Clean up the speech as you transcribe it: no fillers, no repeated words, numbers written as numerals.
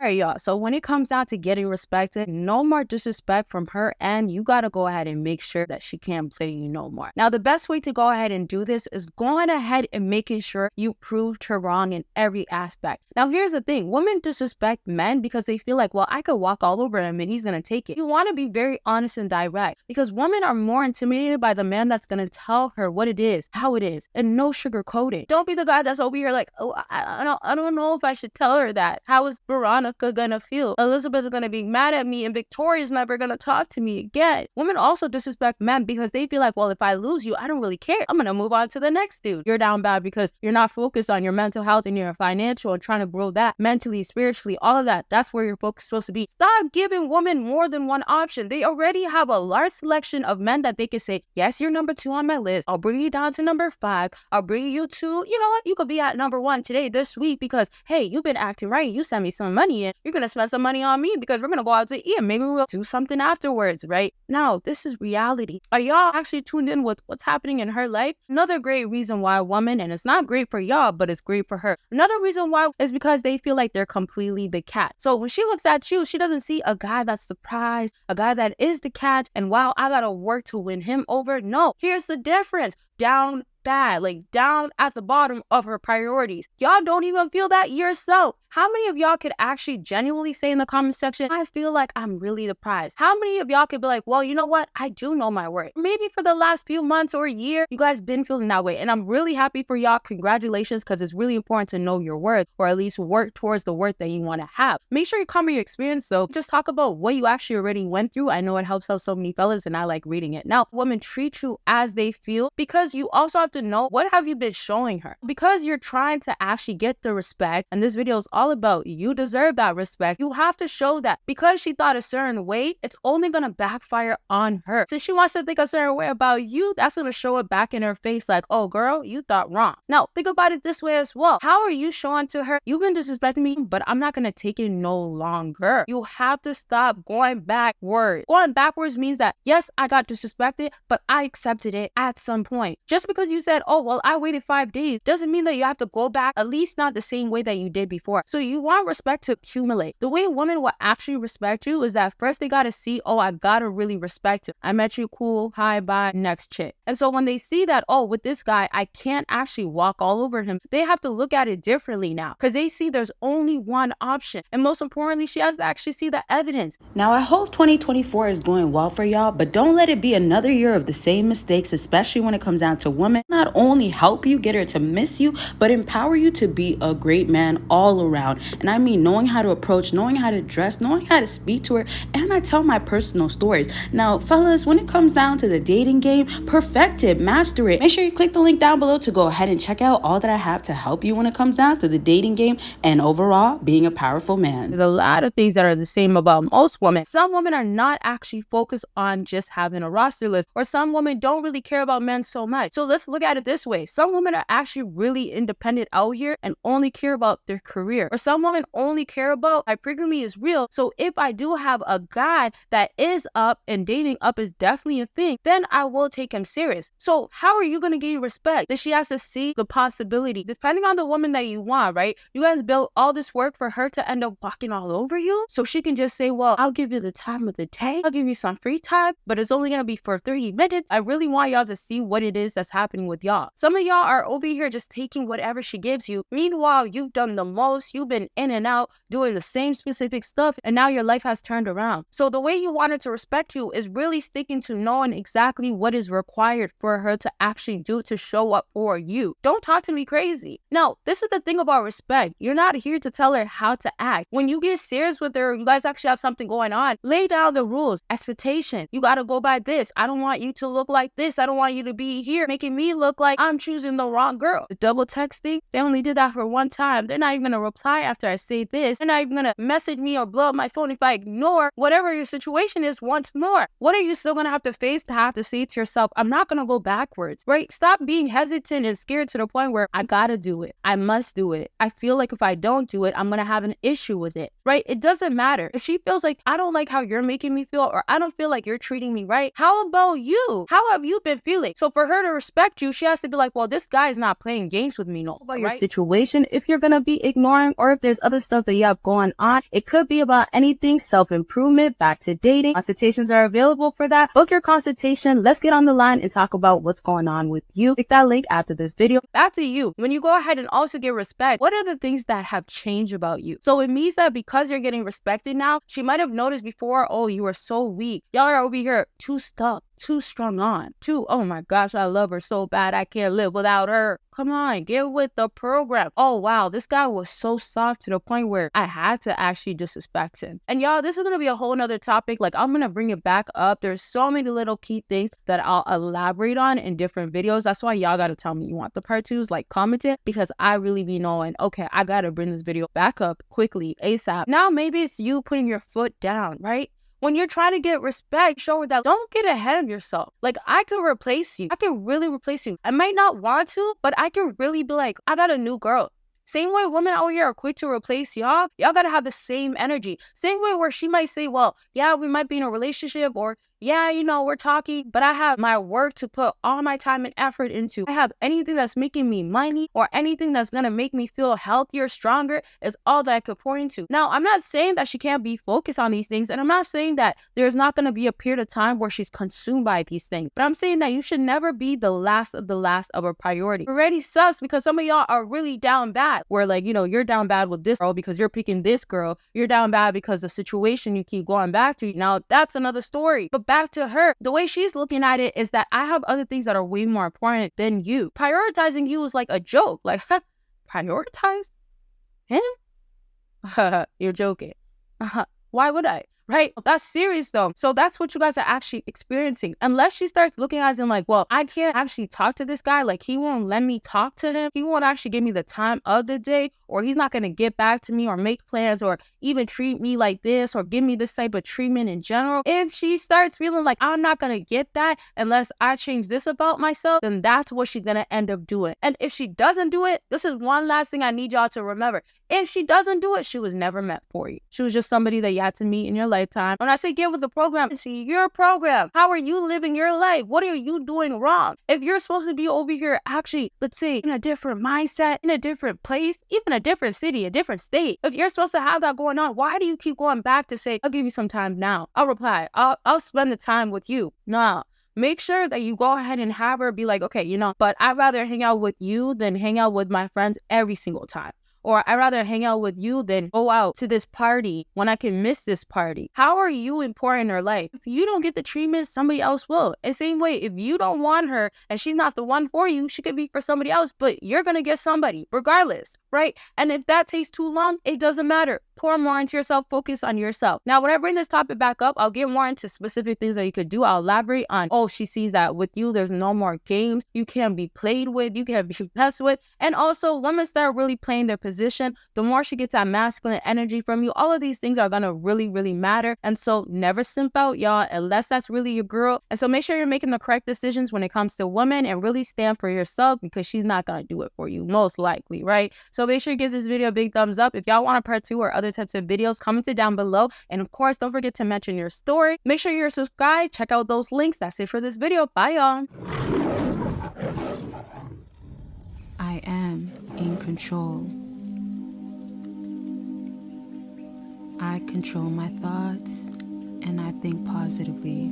All right, y'all. So when it comes down to getting respected, no more disrespect from her end. You got to go ahead and make sure that she can't play you no more. Now, the best way to go ahead and do this is going ahead and making sure you proved her wrong in every aspect. Now, here's the thing. Women disrespect men because they feel like, well, I could walk all over him and he's going to take it. You want to be very honest and direct because women are more intimidated by the man that's going to tell her what it is, how it is, and no sugarcoating. Don't be the guy that's over here like, oh, I don't know if I should tell her that. How is Bosana.S gonna feel? Elizabeth is gonna be mad at me and Victoria's never gonna talk to me again. Women also disrespect men because they feel like, well, if I lose you, I don't really care. I'm gonna move on to the next dude. You're down bad because you're not focused on your mental health and your financial and trying to grow that mentally, spiritually, all of that. That's where your focus is supposed to be. Stop giving women more than one option. They already have a large selection of men that they can say, yes, you're number 2 on my list. I'll bring you down to number 5. I'll bring you to, you know what? You could be at number 1 today, this week, because, hey, you've been acting right. You sent me some money in. You're going to spend some money on me because we're going to go out to eat and maybe we'll do something afterwards, right? Now, this is reality. Are y'all actually tuned in with what's happening in her life? Another great reason why a woman, and it's not great for y'all, but it's great for her. Another reason why is because they feel like they're completely the catch. So when she looks at you, she doesn't see a guy that's the prize, a guy that is the catch, and wow, I got to work to win him over. No, here's the difference. Down bad, like down at the bottom of her priorities. Y'all don't even feel that yourself. How many of y'all could actually genuinely say in the comment section, I feel like I'm really the prize? How many of y'all could be like, well, you know what? I do know my worth. Maybe for the last few months or year, you guys been feeling that way. And I'm really happy for y'all. Congratulations, because it's really important to know your worth, or at least work towards the worth that you want to have. Make sure you comment your experience though. Just talk about what you actually already went through. I know it helps out so many fellas and I like reading it. Now, women treat you as they feel because you also have to know what have you been showing her. Because you're trying to actually get the respect, and this video is all about you deserve that respect. You have to show that because she thought a certain way, it's only gonna backfire on her. So she wants to think a certain way about you, that's gonna show it back in her face like, oh girl, you thought wrong. Now think about it this way as well. How are you showing to her, you've been disrespecting me, but I'm not gonna take it no longer? You have to stop going backwards. Going backwards means that yes, I got disrespected, but I accepted it at some point. Just because you said, oh well, I waited 5 days, doesn't mean that you have to go back, at least not the same way that you did before. So you want respect to accumulate. The way women will actually respect you is that first they gotta see, oh, I gotta really respect him. I met you, cool, hi, bye, next chick. And so when they see that, oh, with this guy, I can't actually walk all over him, they have to look at it differently now because they see there's only one option. And most importantly, she has to actually see the evidence. Now, I hope 2024 is going well for y'all, but don't let it be another year of the same mistakes, especially when it comes down to women. Not only help you get her to miss you, but empower you to be a great man all around. And I mean knowing how to approach, knowing how to dress, knowing how to speak to her, and I tell my personal stories. Now, fellas, when it comes down to the dating game, perfect it, master it. Make sure you click the link down below to go ahead and check out all that I have to help you when it comes down to the dating game and overall being a powerful man. There's a lot of things that are the same about most women. Some women are not actually focused on just having a roster list, or some women don't really care about men so much. So let's look at it this way. Some women are actually really independent out here and only care about their career, or some women only care about hypergamy is real. So if I do have a guy that is up and dating up is definitely a thing, then I will take him serious. So how are you going to gain respect? That she has to see the possibility, depending on the woman that you want, right? You guys built all this work for her to end up walking all over you, so she can just say, well, I'll give you the time of the day, I'll give you some free time, but it's only going to be for 30 minutes. I really want y'all to see what it is that's happening with y'all. Some of y'all are over here just taking whatever she gives you. Meanwhile, you've done the most, you've been in and out doing the same specific stuff, and now your life has turned around. So the way you want her to respect you is really sticking to knowing exactly what is required for her to actually do to show up for you. Don't talk to me crazy. Now, this is the thing about respect. You're not here to tell her how to act. When you get serious with her, you guys actually have something going on, lay down the rules, expectation. You got to go by this. I don't want you to look like this. I don't want you to be here making me look like I'm choosing the wrong girl. The double texting, they only did that for one time. They're not even going to reply after I say this. They're not even going to message me or blow up my phone if I ignore whatever your situation is once more. What are you still going to have to face to have to say to yourself, I'm not going to go backwards, right? Stop being hesitant and scared to the point where I got to do it. I must do it. I feel like if I don't do it, I'm going to have an issue with it, right? It doesn't matter. If she feels like I don't like how you're making me feel, or I don't feel like you're treating me right, how about you? How have you been feeling? So for her to respect you, you, she has to be like, well, this guy is not playing games with me, no. About your situation, if you're gonna be ignoring, or if there's other stuff that you have going on, it could be about anything self-improvement, back to dating. Consultations are available for that. Book your consultation. Let's get on the line and talk about what's going on with you. Click that link after this video. Back to you. When you go ahead and also get respect, what are the things that have changed about you? So it means that because you're getting respected now, she might have noticed before, oh, you were so weak. Y'all are over here too stuck, too strung on, too, oh my gosh, I love her so bad, I can't live without her. Come on, get with the program. Oh wow, this guy was so soft to the point where I had to actually disrespect him. And y'all, this is gonna be a whole nother topic. Like, I'm gonna bring it back up. There's so many little key things that I'll elaborate on in different videos. That's why y'all gotta tell me you want the part 2s, like comment it, because I really be knowing, okay, I gotta bring this video back up quickly, ASAP. Now maybe it's you putting your foot down, right? When you're trying to get respect, show her that don't get ahead of yourself. Like, I can replace you. I can really replace you. I might not want to, but I can really be like, I got a new girl. Same way women out here are quick to replace y'all. Y'all gotta have the same energy. Same way where she might say, well, yeah, we might be in a relationship, or yeah, you know, we're talking, but I have my work to put all my time and effort into. I have anything that's making me money, or anything that's gonna make me feel healthier, stronger, is all that I could pour into. Now, I'm not saying that she can't be focused on these things, and I'm not saying that there's not gonna be a period of time where she's consumed by these things, but I'm saying that you should never be the last of a priority. It already sucks because some of y'all are really down bad, where like, you know, you're down bad with this girl because you're picking this girl. You're down bad because the situation you keep going back to. Now, that's another story. But back to her, the way she's looking at it is that I have other things that are way more important than you. Prioritizing you is like a joke. Like, prioritize him? You're joking. Why would I? Right? That's serious though. So that's what you guys are actually experiencing. Unless she starts looking at it like, well, I can't actually talk to this guy. Like, he won't let me talk to him. He won't actually give me the time of the day, or he's not going to get back to me or make plans or even treat me like this or give me this type of treatment in general. If she starts feeling like I'm not going to get that unless I change this about myself, then that's what she's going to end up doing. And if she doesn't do it, this is one last thing I need y'all to remember. If she doesn't do it, she was never meant for you. She was just somebody that you had to meet in your lifetime. When I say get with the program, it's your program. How are you living your life? What are you doing wrong? If you're supposed to be over here actually, let's say, in a different mindset, in a different place, even a different city, a different state, if you're supposed to have that going on, why do you keep going back to say, I'll give you some time now? I'll reply. I'll spend the time with you. No. Make sure that you go ahead and have her be like, okay, you know, but I'd rather hang out with you than hang out with my friends every single time. Or I'd rather hang out with you than go out to this party when I can miss this party. How are you important in her life? If you don't get the treatment, somebody else will. And same way, if you don't want her and she's not the one for you, she could be for somebody else, but you're going to get somebody regardless, right? And if that takes too long, it doesn't matter. Pour more into yourself, focus on yourself. Now, when I bring this topic back up, I'll get more into specific things that you could do. I'll elaborate on, oh, she sees that with you, there's no more games. You can't be played with. You can't be messed with. And also, women start really playing their position. The more she gets that masculine energy from you, all of these things are going to really, really matter. And so never simp out, y'all, unless that's really your girl. And so make sure you're making the correct decisions when it comes to women and really stand for yourself, because she's not going to do it for you, most likely, right? So make sure you give this video a big thumbs up. If y'all want a part 2 or other types of videos, comment it down below. And of course, don't forget to mention your story. Make sure you're subscribed. Check out those links. That's it for this video. Bye, y'all. I am in control. I control my thoughts and I think positively.